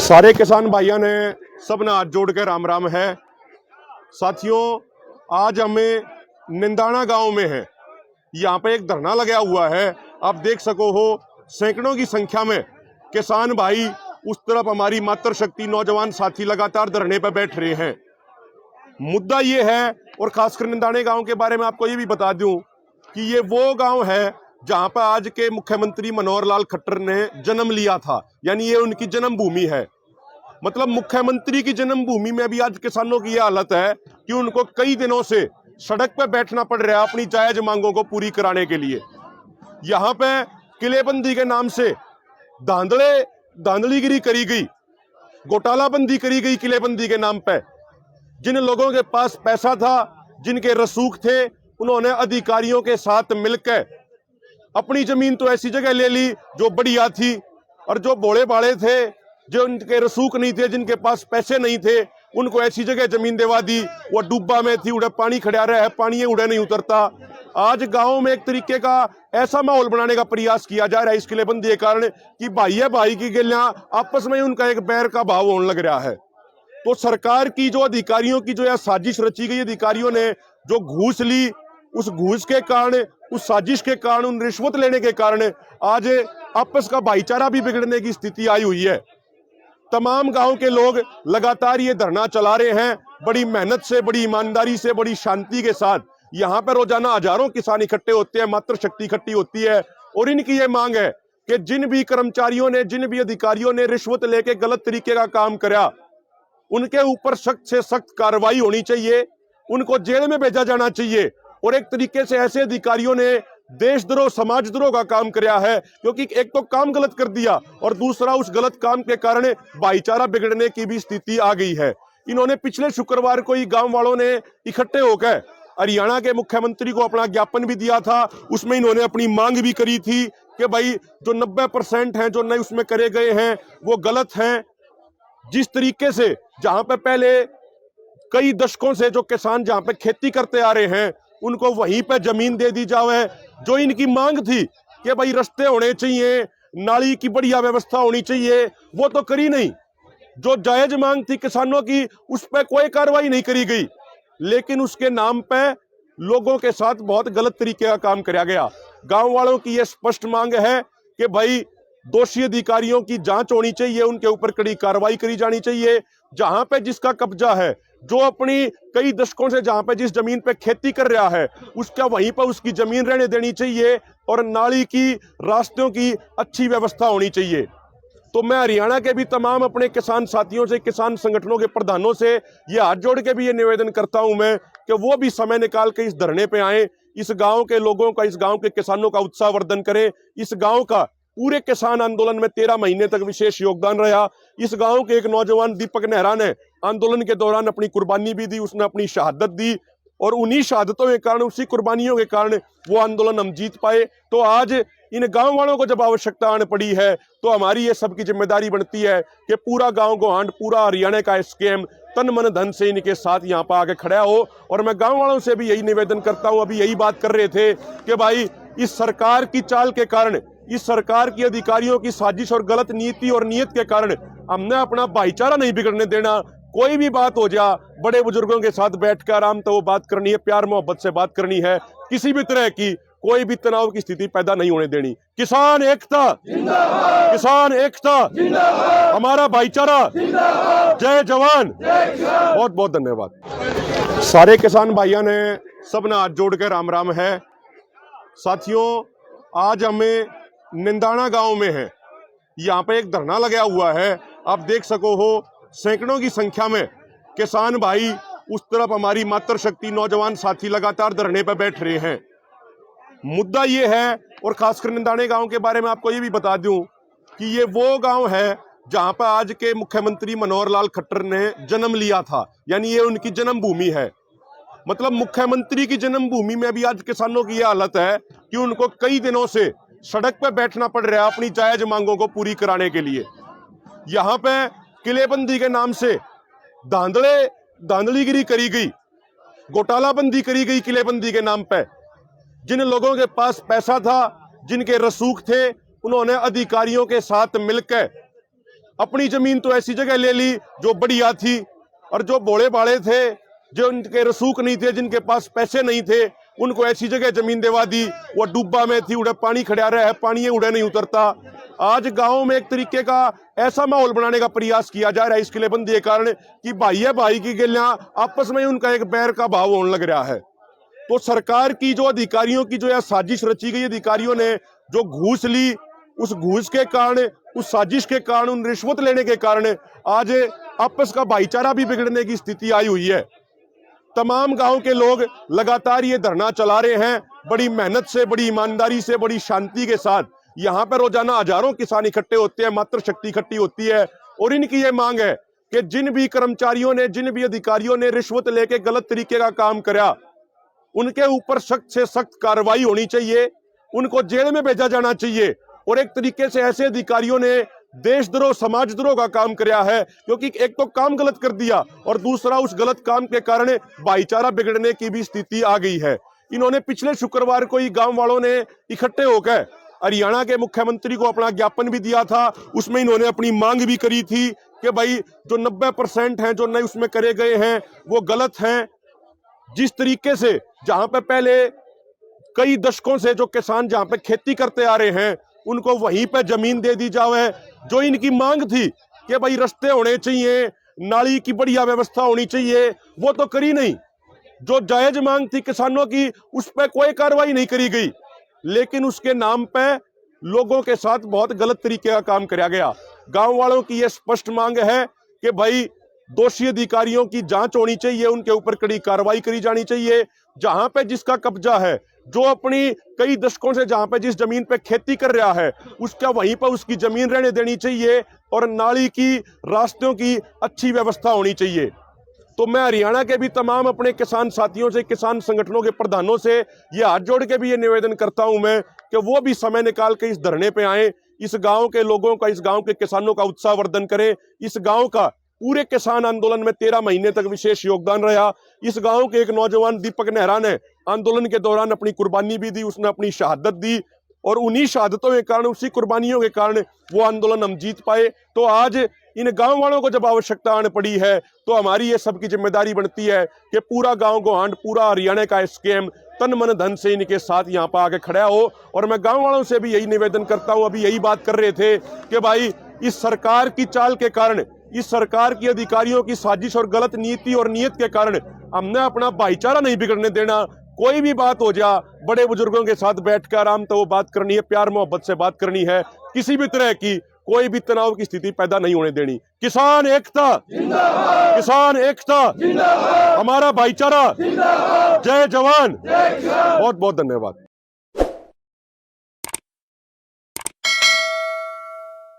सारे किसान भाइयों ने सब ने हाथ जोड़ के राम राम है। साथियों, आज हमें निंदाना गांव में है। यहाँ पे एक धरना लगा हुआ है। आप देख सको हो सैकड़ों की संख्या में किसान भाई उस तरफ हमारी मातृशक्ति नौजवान साथी लगातार धरने पर बैठ रहे हैं। मुद्दा ये है, और खासकर निंदाने गांव के बारे में आपको ये भी बता दूं कि ये वो गांव है जहां पर आज के मुख्यमंत्री मनोहर लाल खट्टर ने जन्म लिया था, यानी ये उनकी जन्मभूमि है। मतलब मुख्यमंत्री की जन्मभूमि में भी आज किसानों की यह हालत है कि उनको कई दिनों से सड़क पर बैठना पड़ रहा है अपनी जायज मांगों को पूरी कराने के लिए। यहाँ पे किलेबंदी के नाम से धांधलीगिरी करी गई, घोटालाबंदी करी गई किलेबंदी के नाम पे। जिन लोगों के पास पैसा था, जिनके रसूख थे, उन्होंने अधिकारियों के साथ मिलकर अपनी जमीन तो ऐसी जगह ले ली जो बढ़िया थी, और जो भोले भाले थे, जो उनके रसूख नहीं थे, जिनके पास पैसे नहीं थे, उनको ऐसी जगह जमीन दिवा दी। वो डूबा में थी, उड़े पानी खड़ा रहा है, पानी उड़े नहीं उतरता। आज गांव में एक तरीके का ऐसा माहौल बनाने का प्रयास किया जा रहा है इस किलेबंदी के कारण कि भाई है भाई की गिलियां आपस में उनका एक बैर का भाव होने लग रहा है। तो सरकार की जो अधिकारियों की जो यह साजिश रची गई, अधिकारियों ने जो घूस ली, उस घूस के कारण, उस साजिश के कारण, उन रिश्वत लेने के कारण आज आपस का भाईचारा भी बिगड़ने की स्थिति आई हुई है। तमाम गांव के लोग लगातार ये धरना चला रहे हैं, बड़ी मेहनत से, बड़ी ईमानदारी से, बड़ी शांति के साथ। यहाँ पर रोजाना हजारों किसान इकट्ठे होते हैं, मातृशक्ति इकट्ठी होती है, और इनकी ये मांग है कि जिन भी कर्मचारियों ने, जिन भी अधिकारियों ने रिश्वत लेके गलत तरीके का काम करा, उनके ऊपर सख्त से सख्त कार्रवाई होनी चाहिए, उनको जेल में भेजा जाना चाहिए। और एक तरीके से ऐसे अधिकारियों ने देशद्रोह, समाजद्रोह का काम किया है, क्योंकि एक तो काम गलत कर दिया और दूसरा उस गलत काम के कारण भाईचारा बिगड़ने की भी स्थिति आ गई है। इन्होंने पिछले शुक्रवार को ही गांव वालों ने इकट्ठे होकर हरियाणा के मुख्यमंत्री को अपना ज्ञापन भी दिया था। उसमें इन्होंने अपनी मांग भी करी थी कि भाई जो 90% हैं जो नए उसमें करे गए हैं वो गलत हैं। जिस तरीके से जहां पे पहले कई दशकों से जो किसान जहां पे खेती करते आ रहे हैं उनको वहीं पे जमीन दे दी जाए। जो इनकी मांग थी कि भाई रास्ते होने चाहिए, नाली की बढ़िया व्यवस्था होनी चाहिए, वो तो करी नहीं। जो जायज मांग थी किसानों की, उस पर कोई कार्रवाई नहीं करी गई, लेकिन उसके नाम पे लोगों के साथ बहुत गलत तरीके का काम किया गया। गांव वालों की यह स्पष्ट मांग है कि भाई दोषी अधिकारियों की जांच होनी चाहिए, उनके ऊपर कड़ी कार्रवाई करी जानी चाहिए। जहां पे जिसका कब्जा है, जो अपनी कई दशकों से जहां पे जिस जमीन पे खेती कर रहा है, उसका वहीं पर उसकी जमीन रहने देनी चाहिए, और नाली की, रास्तों की अच्छी व्यवस्था होनी चाहिए। तो मैं हरियाणा के भी तमाम अपने किसान साथियों से, किसान संगठनों के प्रधानों से ये हाथ जोड़ के भी ये निवेदन करता हूं मैं कि वो भी समय निकाल के इस धरने पे आए, इस गांव के लोगों का, इस गांव के किसानों का उत्साहवर्धन करें। इस गांव का पूरे किसान आंदोलन में 13 महीने तक विशेष योगदान रहा। इस गांव के एक नौजवान दीपक नेहरा ने आंदोलन के दौरान अपनी कुर्बानी भी दी, उसने अपनी शहादत दी, और उन्हीं शहादतों के कारण, उसी कुर्बानियों के कारण वो आंदोलन हम जीत पाए। तो आज इन गांव वालों को जब आवश्यकता आने पड़ी है तो हमारी ये सबकी जिम्मेदारी बनती है कि पूरा गांव गोहांड, पूरा हरियाणा का स्कीम तन मन धन से इनके साथ यहाँ पर आके खड़ा हो। और मैं गांव वालों से भी यही निवेदन करता हूं, अभी यही बात कर रहे थे कि भाई इस सरकार की चाल के कारण, इस सरकार की अधिकारियों की साजिश और गलत नीति और नीयत के कारण हमने अपना भाईचारा नहीं बिगड़ने देना। कोई भी बात हो जा, बड़े बुजुर्गों के साथ बैठकर आराम तो वो बात करनी है, प्यार मोहब्बत से बात करनी है, किसी भी तरह की कोई भी तनाव की स्थिति पैदा नहीं होने देनी। किसान एकता जिंदाबाद, किसान एकता जिंदाबाद, हमारा भाईचारा जिंदाबाद, जय जवान। बहुत बहुत धन्यवाद। सारे किसान भाइयों ने सब ने हाथ जोड़ के राम राम है। साथियों, आज हमें निंदाना गांव में है। यहाँ पे एक धरना लगा हुआ है। आप देख सको हो सैकड़ों की संख्या में किसान भाई उस तरफ हमारी मातृशक्ति नौजवान साथी लगातार धरने पर बैठ रहे हैं। मुद्दा ये है, और खासकर निंदाने गांव के बारे में आपको ये भी बता दूं कि ये वो गांव है जहां पर आज के मुख्यमंत्री मनोहर लाल खट्टर ने जन्म लिया था, यानी ये उनकी जन्मभूमि है। मतलब मुख्यमंत्री की जन्मभूमि में भी आज किसानों की यह हालत है कि उनको कई दिनों से सड़क पर बैठना पड़ रहा है अपनी जायज मांगों को पूरी कराने के लिए। यहाँ पे किलेबंदी के नाम से धांधलीगिरी करी गई, घोटालाबंदी करी गई किलेबंदी के नाम पे। जिन लोगों के पास पैसा था, जिनके रसूख थे, उन्होंने अधिकारियों के साथ मिलकर अपनी जमीन तो ऐसी जगह ले ली जो बढ़िया थी, और जो भोले भाले थे, जो उनके रसूख नहीं थे, जिनके पास पैसे नहीं थे, उनको ऐसी जगह जमीन दिवा दी। वो डूबा में थी, उड़े पानी खड़ा रहा है, पानी उड़े नहीं उतरता। आज गांव में एक तरीके का ऐसा माहौल बनाने का प्रयास किया जा रहा है इस किलेबंदी के कारण कि भाई है भाई की गिलियां आपस में उनका एक बैर का भाव होने लग रहा है। तो सरकार की जो अधिकारियों की जो यह साजिश रची गई, अधिकारियों ने जो घूस ली, उस घूस के कारण, उस साजिश के कारण, उन रिश्वत लेने के कारण आज आपस का भाईचारा भी बिगड़ने की स्थिति आई हुई है। तमाम गांव के लोग लगातार ये धरना चला रहे हैं, बड़ी मेहनत से, बड़ी ईमानदारी से, बड़ी शांति के साथ। यहाँ पर रोजाना हजारों किसान इकट्ठे होते हैं, मातृ शक्ति इकट्ठी होती है, और इनकी ये मांग है कि जिन भी कर्मचारियों ने, जिन भी अधिकारियों ने रिश्वत लेके गलत तरीके का काम करा, उनके ऊपर सख्त से सख्त कार्रवाई होनी चाहिए, उनको जेल में भेजा जाना चाहिए। और एक तरीके से ऐसे अधिकारियों ने देशद्रोह, समाजद्रोह का काम किया है, क्योंकि एक तो काम गलत कर दिया और दूसरा उस गलत काम के कारण भाईचारा बिगड़ने की भी स्थिति आ गई है। इन्होंने पिछले शुक्रवार को ही गांव वालों ने इकट्ठे होकर हरियाणा के मुख्यमंत्री को अपना ज्ञापन भी दिया था। उसमें इन्होंने अपनी मांग भी करी थी कि भाई जो 90% हैं जो नए उसमें करे गए हैं वो गलत हैं। जिस तरीके से जहां पे पहले कई दशकों से जो किसान जहां पे खेती करते आ रहे हैं उनको वहीं पे जमीन दे दी जाए। जो इनकी मांग थी कि भाई रास्ते होने चाहिए, नाली की बढ़िया व्यवस्था होनी चाहिए, वो तो करी नहीं। जो जायज मांग थी किसानों की उस पर कोई कार्रवाई नहीं करी गई, लेकिन उसके नाम पे लोगों के साथ बहुत गलत तरीके का काम किया गया। गांव वालों की यह स्पष्ट मांग है कि भाई दोषी अधिकारियों की जांच होनी चाहिए, उनके ऊपर कड़ी कार्रवाई करी जानी चाहिए। जहां पे जिसका कब्जा है, जो अपनी कई दशकों से जहां पे जिस जमीन पे खेती कर रहा है उसका वहीं पर उसकी जमीन रहने देनी चाहिए, और नाली की, रास्तों की अच्छी व्यवस्था होनी चाहिए। तो मैं हरियाणा के भी तमाम अपने किसान साथियों से, किसान संगठनों के प्रधानों से ये हाथ जोड़ के भी ये निवेदन करता हूं मैं कि वो भी समय निकाल के इस धरने पे आए, इस गांव के लोगों का, इस गांव के किसानों का उत्साह वर्धन करें। इस गांव का पूरे किसान आंदोलन में 13 महीने तक विशेष योगदान रहा। इस गांव के एक नौजवान दीपक नेहरा ने आंदोलन के दौरान अपनी कुर्बानी भी दी, उसने अपनी शहादत दी, और उन्हीं शहादतों के कारण, उसी कुर्बानियों के कारण वो आंदोलन हम जीत पाए। तो आज इन गांव वालों को जब आवश्यकता आने पड़ी है तो हमारी ये सबकी जिम्मेदारी बनती है कि पूरा गांव गोहांड, पूरा हरियाणा का स्कीम तन मन धन से इनके साथ यहाँ पर आके खड़ा हो। और मैं गांव वालों से भी यही निवेदन करता हूँ, अभी यही बात कर रहे थे कि भाई इस सरकार की चाल के कारण, इस सरकार की अधिकारियों की साजिश और गलत नीति और नीयत के कारण हमने अपना भाईचारा नहीं बिगड़ने देना। कोई भी बात हो जा, बड़े बुजुर्गों के साथ बैठकर आराम तो वो बात करनी है, प्यार मोहब्बत से बात करनी है, किसी भी तरह की कोई भी तनाव की स्थिति पैदा नहीं होने देनी। किसान एकता जिंदाबाद, किसान एकता जिंदाबाद, हमारा भाईचारा जिंदाबाद, जय जवान। बहुत बहुत धन्यवाद।